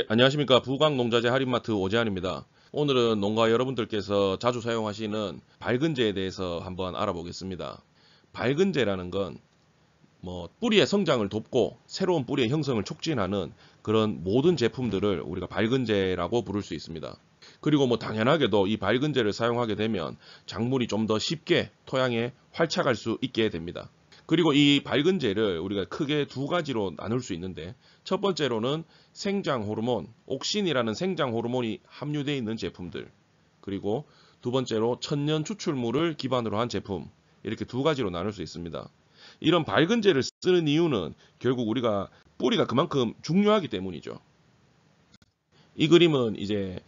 안녕하십니까. 부광농자재 할인마트 오재환입니다. 오늘은 농가 여러분들께서 자주 사용하시는 밝은제에 대해서 한번 알아보겠습니다. 밝은제라는 건 뿌리의 성장을 돕고 새로운 뿌리의 형성을 촉진하는 그런 모든 제품들을 우리가 밝은제라고 부를 수 있습니다. 그리고 당연하게도 이 밝은제를 사용하게 되면 작물이 좀 더 쉽게 토양에 활착할 수 있게 됩니다. 그리고 이 밝은제를 우리가 크게 두 가지로 나눌 수 있는데, 첫 번째로는 생장 호르몬, 옥신이라는 생장 호르몬이 함유되어 있는 제품들, 그리고 두 번째로 천연 추출물을 기반으로 한 제품, 이렇게 두 가지로 나눌 수 있습니다. 이런 밝은제를 쓰는 이유는 결국 우리가 뿌리가 그만큼 중요하기 때문이죠. 이 그림은 이제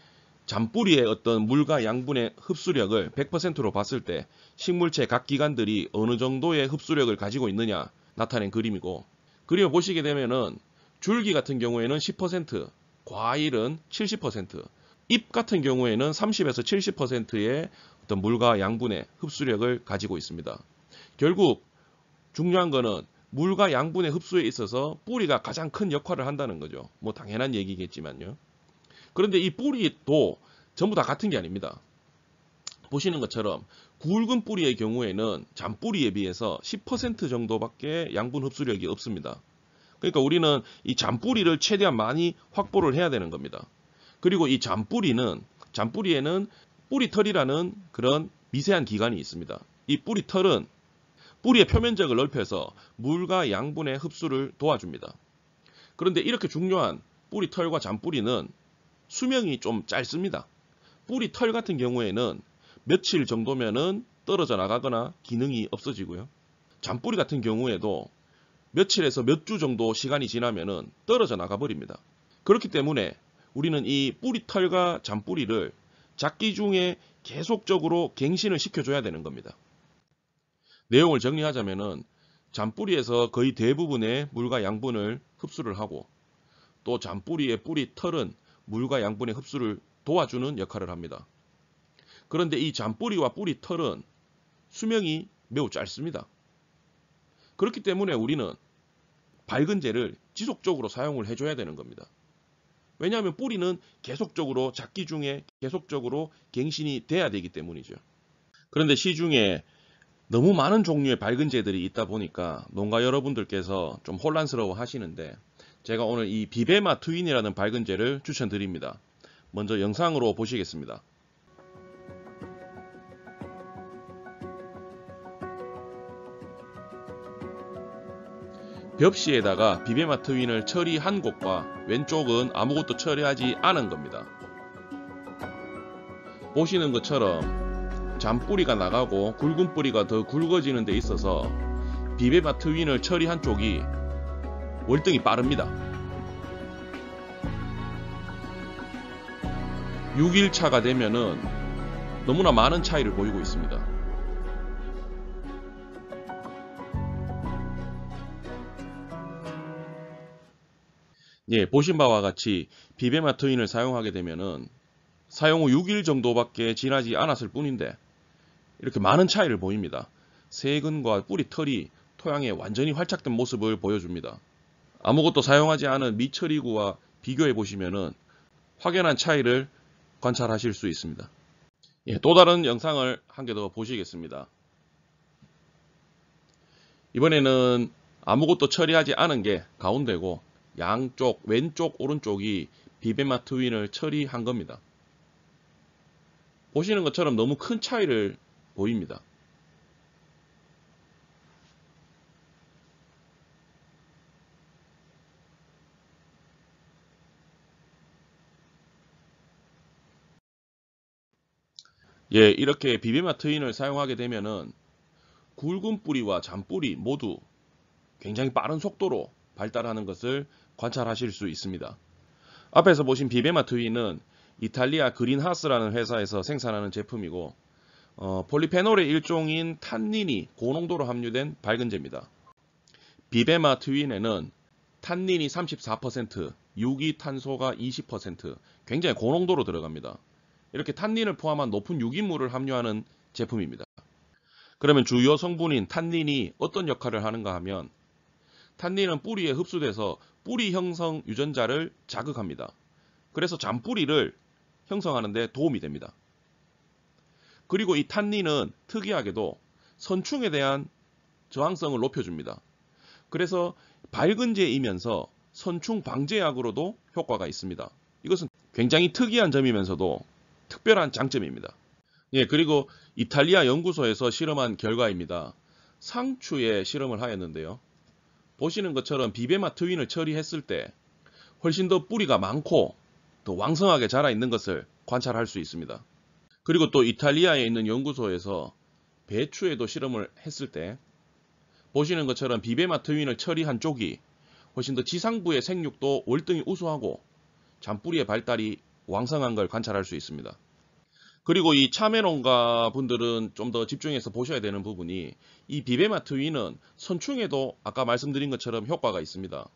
잔뿌리의 어떤 물과 양분의 흡수력을 100%로 봤을 때 식물체 각 기관들이 어느 정도의 흡수력을 가지고 있느냐 나타낸 그림이고, 그림을 보시게 되면은 줄기 같은 경우에는 10%, 과일은 70%, 잎 같은 경우에는 30에서 70%의 어떤 물과 양분의 흡수력을 가지고 있습니다. 결국 중요한 거는 물과 양분의 흡수에 있어서 뿌리가 가장 큰 역할을 한다는 거죠. 당연한 얘기겠지만요. 그런데 이 뿌리도 전부 다 같은 게 아닙니다. 보시는 것처럼 굵은 뿌리의 경우에는 잔뿌리에 비해서 10% 정도밖에 양분 흡수력이 없습니다. 그러니까 우리는 이 잔뿌리를 최대한 많이 확보를 해야 되는 겁니다. 그리고 이 잔뿌리에는 뿌리털이라는 그런 미세한 기관이 있습니다. 이 뿌리털은 뿌리의 표면적을 넓혀서 물과 양분의 흡수를 도와줍니다. 그런데 이렇게 중요한 뿌리털과 잔뿌리는 수명이 좀 짧습니다. 뿌리털 같은 경우에는 며칠 정도면은 떨어져 나가거나 기능이 없어지고요. 잔뿌리 같은 경우에도 며칠에서 몇 주 정도 시간이 지나면은 떨어져 나가 버립니다. 그렇기 때문에 우리는 이 뿌리털과 잔뿌리를 작기 중에 계속적으로 갱신을 시켜줘야 되는 겁니다. 내용을 정리하자면은 잔뿌리에서 거의 대부분의 물과 양분을 흡수를 하고, 또 잔뿌리의 뿌리털은 물과 양분의 흡수를 도와주는 역할을 합니다. 그런데 이 잔뿌리와 뿌리털은 수명이 매우 짧습니다. 그렇기 때문에 우리는 밝은제를 지속적으로 사용을 해줘야 되는 겁니다. 왜냐하면 뿌리는 계속적으로 작기 중에 계속적으로 갱신이 돼야 되기 때문이죠. 그런데 시중에 너무 많은 종류의 밝은제들이 있다 보니까 농가 여러분들께서 좀 혼란스러워 하시는데, 제가 오늘 이 비베마 트윈이라는 밝은제를 추천드립니다. 먼저 영상으로 보시겠습니다. 벽시에다가 비베마 트윈을 처리한 곳과 왼쪽은 아무것도 처리하지 않은 겁니다. 보시는 것처럼 잔뿌리가 나가고 굵은 뿌리가 더 굵어지는 데 있어서 비베마 트윈을 처리한 쪽이 월등히 빠릅니다. 6일차가 되면은 너무나 많은 차이를 보이고 있습니다. 보신 바와 같이 비베마 트윈을 사용하게 되면은 사용 후 6일 정도밖에 지나지 않았을 뿐인데 이렇게 많은 차이를 보입니다. 세근과 뿌리털이 토양에 완전히 활착된 모습을 보여줍니다. 아무것도 사용하지 않은 미처리구와 비교해 보시면은 확연한 차이를 관찰하실 수 있습니다. 또 다른 영상을 한 개 더 보시겠습니다. 이번에는 아무것도 처리하지 않은 게 가운데고, 양쪽 왼쪽 오른쪽이 비베마 트윈을 처리한 겁니다. 보시는 것처럼 너무 큰 차이를 보입니다. 이렇게 비베마 트윈을 사용하게 되면은 굵은 뿌리와 잔뿌리 모두 굉장히 빠른 속도로 발달하는 것을 관찰하실 수 있습니다. 앞에서 보신 비베마 트윈은 이탈리아 그린하우스라는 회사에서 생산하는 제품이고, 폴리페놀의 일종인 탄닌이 고농도로 함유된 밝은제입니다. 비베마 트윈에는 탄닌이 34%, 유기탄소가 20%, 굉장히 고농도로 들어갑니다. 이렇게 탄닌을 포함한 높은 유기물을 함유하는 제품입니다. 그러면 주요 성분인 탄닌이 어떤 역할을 하는가 하면, 탄닌은 뿌리에 흡수돼서 뿌리 형성 유전자를 자극합니다. 그래서 잔뿌리를 형성하는 데 도움이 됩니다. 그리고 이 탄닌은 특이하게도 선충에 대한 저항성을 높여줍니다. 그래서 밝은제이면서 선충 방제약으로도 효과가 있습니다. 이것은 굉장히 특이한 점이면서도 특별한 장점입니다. 예, 그리고 이탈리아 연구소에서 실험한 결과입니다. 상추에 실험을 하였는데요. 보시는 것처럼 비베마 트윈을 처리했을 때 훨씬 더 뿌리가 많고 더 왕성하게 자라 있는 것을 관찰할 수 있습니다. 그리고 또 이탈리아에 있는 연구소에서 배추에도 실험을 했을 때 보시는 것처럼 비베마 트윈을 처리한 쪽이 훨씬 더 지상부의 생육도 월등히 우수하고 잔뿌리의 발달이 왕성한 걸 관찰할 수 있습니다. 그리고 이 참외농가 분들은 좀 더 집중해서 보셔야 되는 부분이 이 비베마 트윈은 선충에도 아까 말씀드린 것처럼 효과가 있습니다.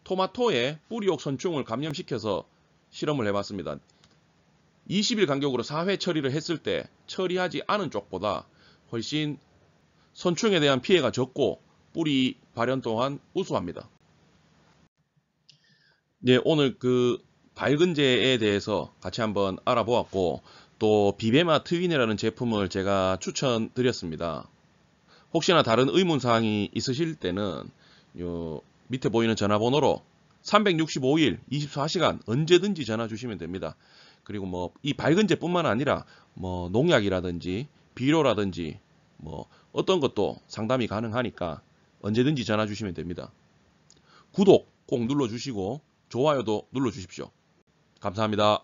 토마토에 뿌리옥 선충을 감염시켜서 실험을 해봤습니다. 20일 간격으로 4회 처리를 했을 때 처리하지 않은 쪽보다 훨씬 선충에 대한 피해가 적고 뿌리 발현 또한 우수합니다. 네, 오늘 그 밝은제에 대해서 같이 한번 알아보았고 또 비베마 트윈이라는 제품을 제가 추천드렸습니다. 혹시나 다른 의문사항이 있으실 때는 요 밑에 보이는 전화번호로 365일 24시간 언제든지 전화 주시면 됩니다. 그리고 뭐 이 밝은제뿐만 아니라 뭐 농약이라든지 비료라든지 뭐 어떤 것도 상담이 가능하니까 언제든지 전화 주시면 됩니다. 구독 꼭 눌러주시고 좋아요도 눌러주십시오. 감사합니다.